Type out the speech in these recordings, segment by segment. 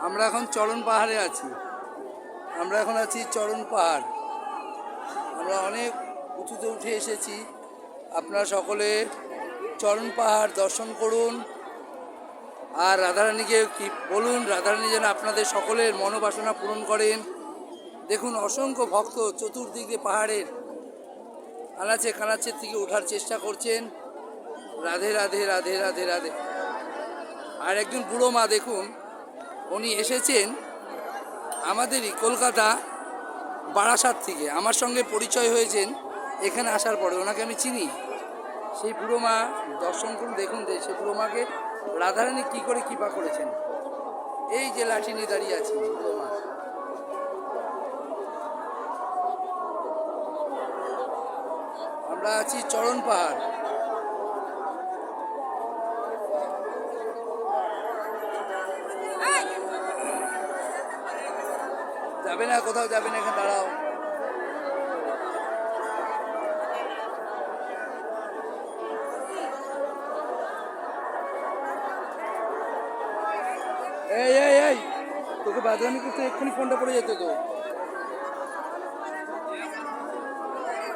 আমরা এখন চরণ পাহাড়ে আছি। আমরা এখন আছি চরণ পাহাড়। আমরা অনেক উঁচুতে উঠে এসেছি। আপনারা সকলে চরণ পাহাড় দর্শন করুন আর রাধারানীকে কি বলুন, রাধারানী যেন আপনাদের সকলের মনোবাসনা পূরণ করেন। দেখুন অসংখ্য ভক্ত চতুর্দিকে পাহাড়ের আনাচে কানাচের থেকে ওঠার চেষ্টা করছেন। রাধে রাধে রাধে রাধে রাধে। আর একজন বুড়ো মা দেখুন, উনি এসেছেন আমাদেরই কলকাতা বারাসাত থেকে। আমার সঙ্গে পরিচয় হয়েছেন এখানে আসার পরে, ওনাকে আমি চিনি। সেই বুড়ো মা দর্শন করুন, দেখুন সেই বুড়ো মাকে রাধারানী কী করে কৃপা করেছেন। এই যে লাঠি নিয়ে দাঁড়িয়ে আছে বুড়ো মা। আমরা আছি চরণ পাহাড়। যাবে না, কোথাও যাবে না, এখানে দাঁড়াও। এই এই এই তোকে বাদরামি করতে এক্ষুনি ফোনটা পড়ে যেত তো।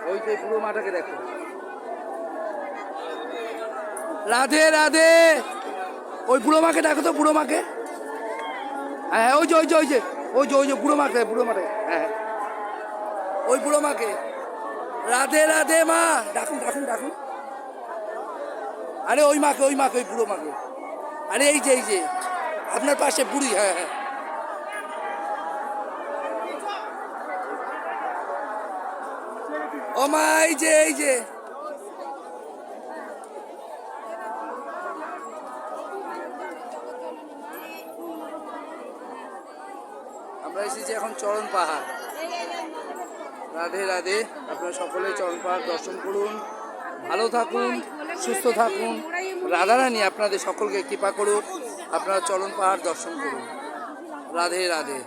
ওই যে পুরো মাটাকে দেখো। রাধে রাধে। ওই বুড়ো মাকে দেখো তো, বুড়ো মাকে। হ্যাঁ হ্যাঁ, ওই যে ওই যে ওই যে ওই যে ওই যে বুড়ো মাকে, বুড়ো মাকে। হ্যাঁ ওই বুড়ো মাকে। রাধে রাধে মা, ডাকুন ডাকুন ডাকুন। আরে ওই মাকে, ওই মাকে, ওই বুড়ো মাকে। আরে এই যে আপনার পাশে বুড়ি। হ্যাঁ হ্যাঁ। ও মা, এই যে আমরা এসেছি এখন চরণ পাহাড়। রাধে রাধে। আপনারা সকলে চরণ পাহাড় দর্শন করুন, ভালো থাকুন, সুস্থ থাকুন। রাধারানী আপনাদের সকলকে কৃপা করুক। আপনারা চরণ পাহাড় দর্শন করুন। রাধে রাধে।